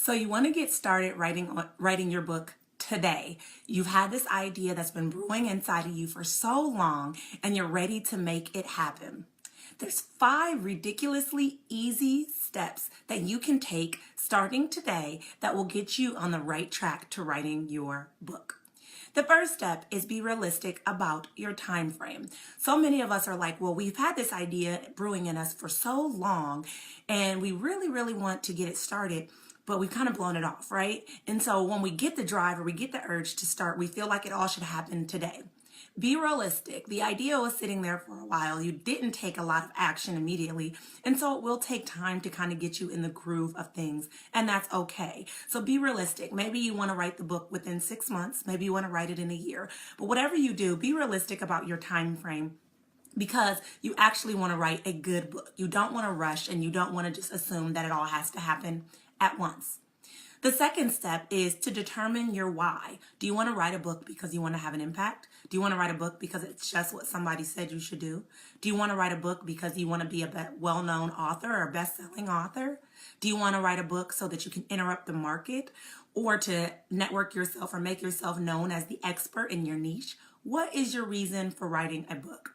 So you want to get started writing your book today. You've had this idea that's been brewing inside of you for so long, and you're ready to make it happen. There's 5 ridiculously easy steps that you can take starting today that will get you on the right track to writing your book. The first step is be realistic about your time frame. So many of us are like, well, we've had this idea brewing in us for so long, and we really want to get it started, but we've kind of blown it off, right? And so when we get the drive or we get the urge to start, we feel like it all should happen today. Be realistic. The idea was sitting there for a while. You didn't take a lot of action immediately. And so it will take time to kind of get you in the groove of things. And that's okay. So be realistic. Maybe you want to write the book within 6 months. Maybe you want to write it in a year. But whatever you do, be realistic about your time frame, because you actually want to write a good book. You don't want to rush, and you don't want to just assume that it all has to happen at once. The second step is to determine your why. Do you want to write a book because you want to have an impact? Do you want to write a book because it's just what somebody said you should do? Do you want to write a book because you want to be a well-known author or a best-selling author? Do you want to write a book so that you can interrupt the market, or to network yourself or make yourself known as the expert in your niche? What is your reason for writing a book?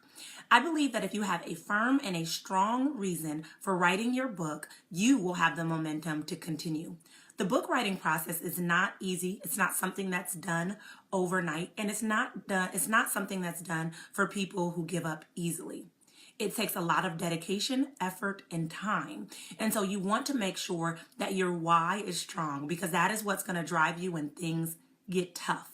I believe that if you have a firm and a strong reason for writing your book, you will have the momentum to continue. The book writing process is not easy. It's not something that's done overnight, and it's not something that's done for people who give up easily. It takes a lot of dedication, effort, and time. And so you want to make sure that your why is strong, because that is what's going to drive you when things get tough.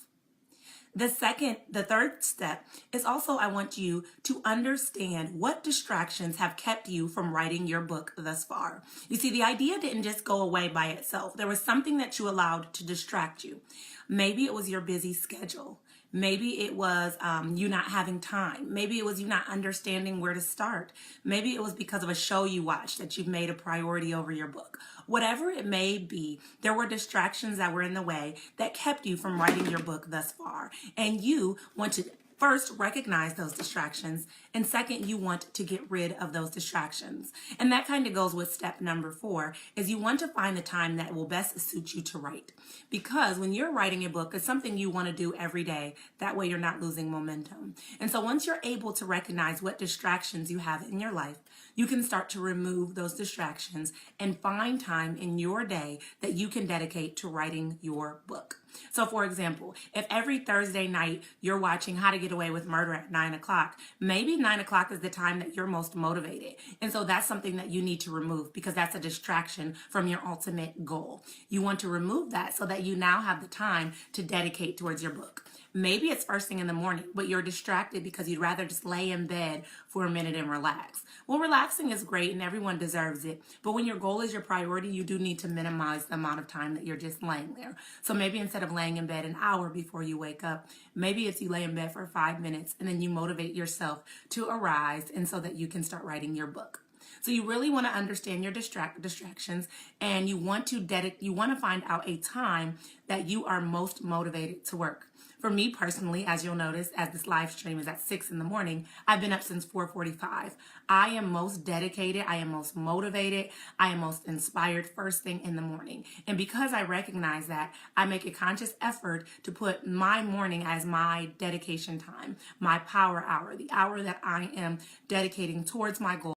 The third step is also, I want you to understand what distractions have kept you from writing your book thus far. You see, the idea didn't just go away by itself. There was something that you allowed to distract you. Maybe it was your busy schedule. Maybe it was you not having time. Maybe it was you not understanding where to start. Maybe it was because of a show you watched that you've made a priority over your book. Whatever it may be, there were distractions that were in the way that kept you from writing your book thus far. And you want to first recognize those distractions, and second, you want to get rid of those distractions. And that kind of goes with step number 4, is you want to find the time that will best suit you to write. Because when you're writing a book, it's something you want to do every day. That way you're not losing momentum. And so once you're able to recognize what distractions you have in your life, you can start to remove those distractions and find time in your day that you can dedicate to writing your book. So for example, if every Thursday night you're watching How to Get Away with Murder at 9 o'clock, maybe 9 o'clock is the time that you're most motivated. And so that's something that you need to remove, because that's a distraction from your ultimate goal. You want to remove that so that you now have the time to dedicate towards your book. Maybe it's first thing in the morning, but you're distracted because you'd rather just lay in bed for a minute and relax. Well, relaxing is great and everyone deserves it. But when your goal is your priority, you do need to minimize the amount of time that you're just laying there. So maybe instead of laying in bed an hour before you wake up, maybe it's you lay in bed for 5 minutes and then you motivate yourself to arise, and so that you can start writing your book. So you really want to understand your distractions, and you want to find out a time that you are most motivated to work. For me personally, as you'll notice, as this live stream is at 6 in the morning, I've been up since 4:45. I am most dedicated, I am most motivated, I am most inspired first thing in the morning. And because I recognize that, I make a conscious effort to put my morning as my dedication time, my power hour, the hour that I am dedicating towards my goal.